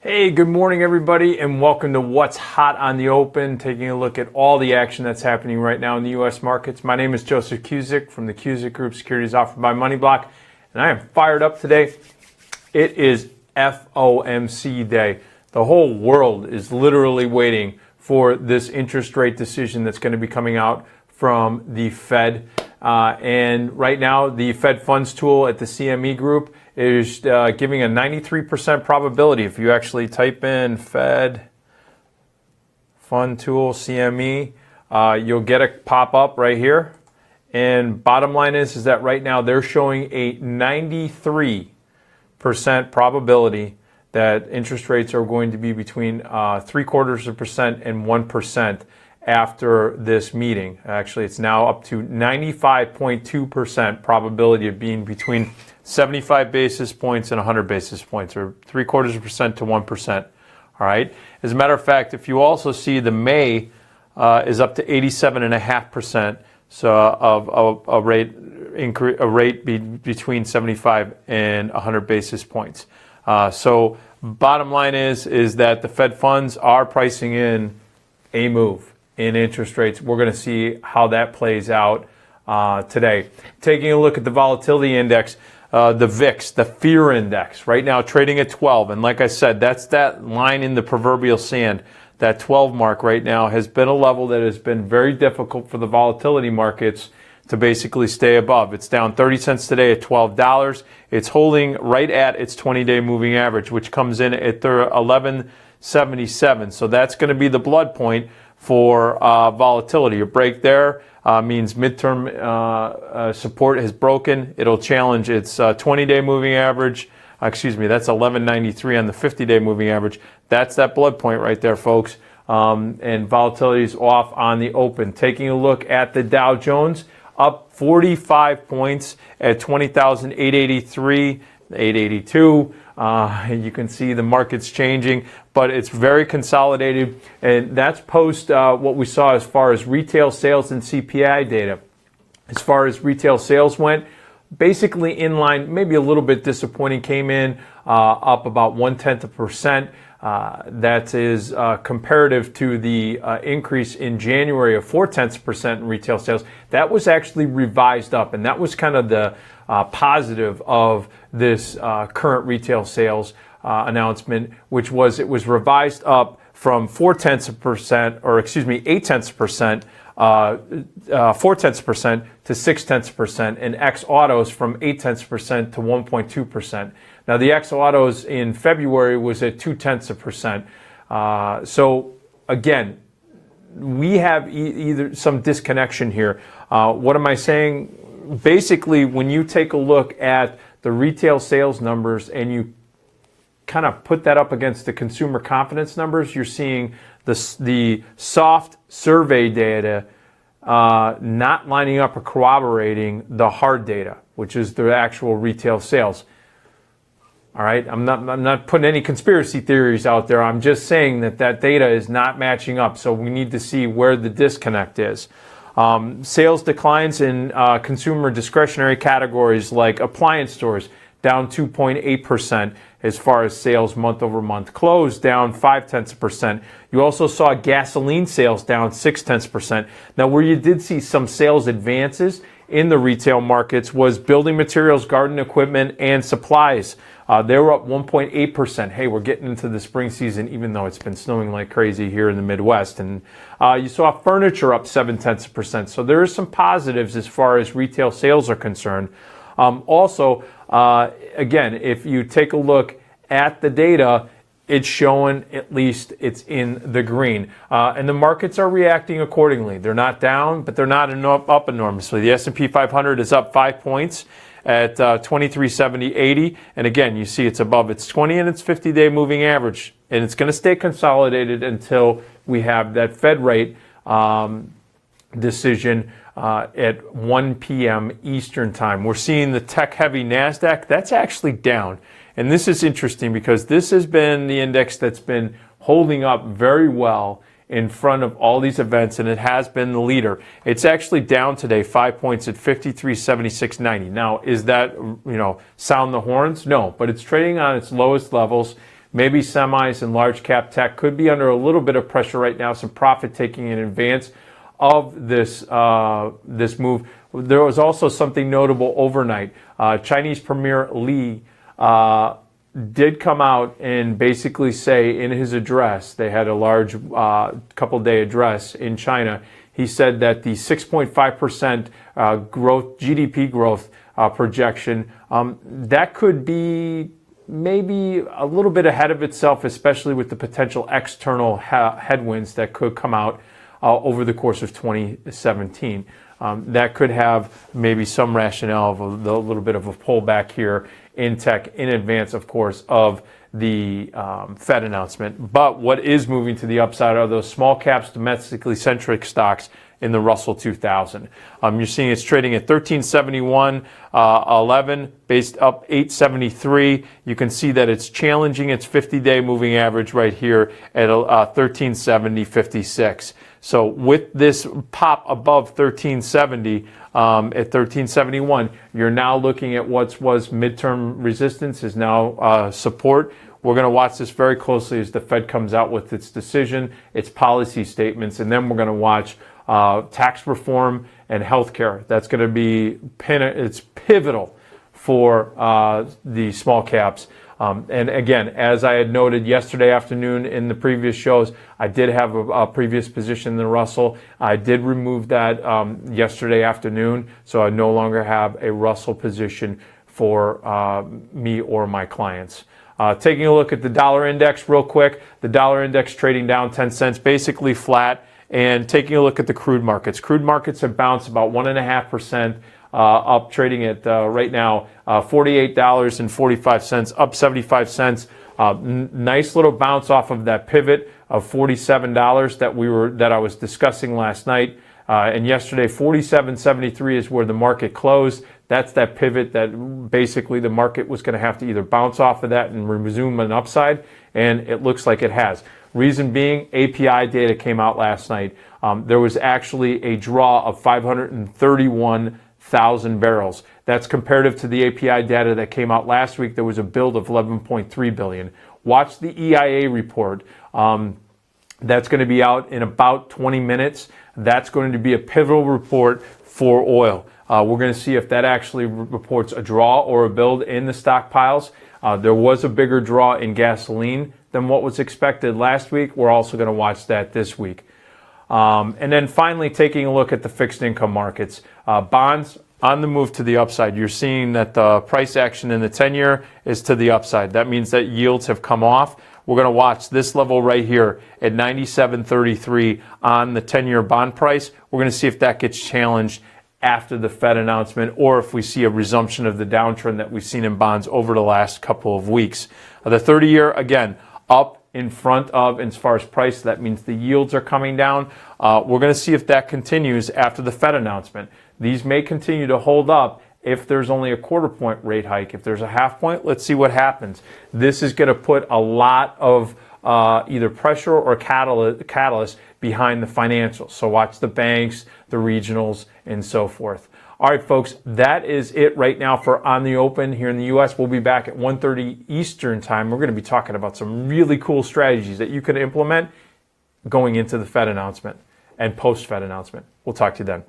Hey, good morning, everybody, and welcome to What's Hot on the Open, taking a look at all the action that's happening right now in the U.S. markets. My name is Joseph Cusick from the Cusick Group, securities offered by MoneyBlock, and I am fired up today. It is FOMC day. The whole world is literally waiting for this interest rate decision that's going to be coming out from the Fed. And right now, the Fed funds tool at the CME Group is giving a 93% probability. If you actually type in Fed Fund Tool CME, you'll get a pop-up right here. And bottom line is that right now they're showing a 93% probability that interest rates are going to be between 0.75% and 1% after this meeting. Actually, it's now up to 95.2% probability of being between 75 basis points and 100 basis points, or 0.75% to 1%. All right. As a matter of fact, if you also see the May is up to 87.5%, so of a rate between 75 and 100 basis points. So bottom line is that the Fed funds are pricing in a move in interest rates. We're going to see how that plays out today. Taking a look at the volatility index, the VIX, the fear index, right now trading at 12. And like I said, that's that line in the proverbial sand. That 12 mark right now has been a level that has been very difficult for the volatility markets to basically stay above. It's down 30 cents today at $12. It's holding right at its 20-day moving average, which comes in at 11.77. So that's going to be the blood point for volatility. A break there means midterm support has broken. It'll challenge its 20-day moving average. That's 11.93 on the 50-day moving average. That's that blood point right there, folks. And volatility is off on the open. Taking a look at the Dow Jones, up 45 points at 20,883, 882. You can see the market's changing, but it's very consolidated, and that's post what we saw as far as retail sales and CPI data. As far as retail sales went, basically in line, maybe a little bit disappointing, came in up about 0.1%. That is comparative to the increase in January of 0.4% in retail sales. That was actually revised up, and that was kind of the positive of this current retail sales announcement, which was it was revised up from 0.4%, or 0.8%, 0.4% to 0.6%, and X autos from 0.8% to 1.2%. Now the X autos in February was at 0.2%. So again, we have either some disconnection here. What am I saying? Basically, when you take a look at the retail sales numbers and you kind of put that up against the consumer confidence numbers, you're seeing the soft survey data not lining up or corroborating the hard data, which is the actual retail sales. All right, I'm not putting any conspiracy theories out there. I'm just saying that data is not matching up. So we need to see where the disconnect is. Sales declines in consumer discretionary categories like appliance stores, down 2.8% as far as sales month over month. Clothes down 0.5%. You also saw gasoline sales down 0.6%. Now, where you did see some sales advances in the retail markets was building materials, garden equipment, and supplies. They were up 1.8%. Hey, we're getting into the spring season, even though it's been snowing like crazy here in the Midwest. And you saw furniture up 0.7%. So there are some positives as far as retail sales are concerned. Also, again, if you take a look at the data, it's showing at least it's in the green. And the markets are reacting accordingly. They're not down, but they're not up enormously. The S&P 500 is up 5 points at 2370.80. And again, you see it's above its 20 and its 50-day moving average. And it's going to stay consolidated until we have that Fed rate decision at 1 p.m. Eastern time. We're seeing the tech-heavy NASDAQ. That's actually down. And this is interesting because this has been the index that's been holding up very well in front of all these events, and it has been the leader. It's actually down today 5 points at 5376.90. Now, is that, sound the horns? No, but it's trading on its lowest levels. maybe semis and large cap tech could be under a little bit of pressure right now, some profit taking in advance of this this move. There was also something notable overnight. Chinese Premier Li did come out and basically say in his address, they had a large couple-day address in China, he said that the 6.5% growth, GDP growth projection, that could be maybe a little bit ahead of itself, especially with the potential external headwinds that could come out over the course of 2017. That could have maybe some rationale of a little bit of a pullback here in tech in advance, of course, of the Fed announcement. But what is moving to the upside are those small caps, domestically centric stocks in the Russell 2000. You're seeing it's trading at 1371.11, based up 873. You can see that it's challenging its 50-day moving average right here at 1370.56. So with this pop above 1370 at 1371, you're now looking at what was midterm resistance is now support. We're going to watch this very closely as the Fed comes out with its decision, its policy statements, and then we're going to watch tax reform and healthcare. That's going to be it's pivotal for the small caps. And again, as I had noted yesterday afternoon in the previous shows, I did have a previous position in the Russell. I did remove that yesterday afternoon, so I no longer have a Russell position for me or my clients. Taking a look at the dollar index real quick, the dollar index trading down 10 cents, basically flat. And taking a look at the crude markets. Crude markets have bounced about 1.5% up, trading at right now $48.45, up 75 cents. Nice little bounce off of that pivot of $47 that I was discussing last night. And yesterday, 47.73 is where the market closed. That's that pivot that basically the market was going to have to either bounce off of that and resume an upside, and it looks like it has. Reason being, API data came out last night. There was actually a draw of 531,000 barrels. That's comparative to the API data that came out last week. There was a build of 11.3 billion. Watch the EIA report. That's going to be out in about 20 minutes. That's going to be a pivotal report for oil. We're going to see if that actually reports a draw or a build in the stockpiles. There was a bigger draw in gasoline than what was expected last week. We're also going to watch that this week. And then finally, taking a look at the fixed income markets. Bonds on the move to the upside. You're seeing that the price action in the 10-year is to the upside. That means that yields have come off. We're going to watch this level right here at 97.33 on the 10-year bond price. We're going to see if that gets challenged after the Fed announcement, or if we see a resumption of the downtrend that we've seen in bonds over the last couple of weeks. The 30-year, again, up in front of, as far as price, that means the yields are coming down. We're going to see if that continues after the Fed announcement. These may continue to hold up if there's only a quarter point rate hike. If there's a half point, let's see what happens. This is going to put a lot of either pressure or catalyst behind the financials. So watch the banks, the regionals, and so forth. All right, folks, that is it right now for On the Open here in the U.S. We'll be back at 1:30 Eastern time. We're going to be talking about some really cool strategies that you can implement going into the Fed announcement and post-Fed announcement. We'll talk to you then.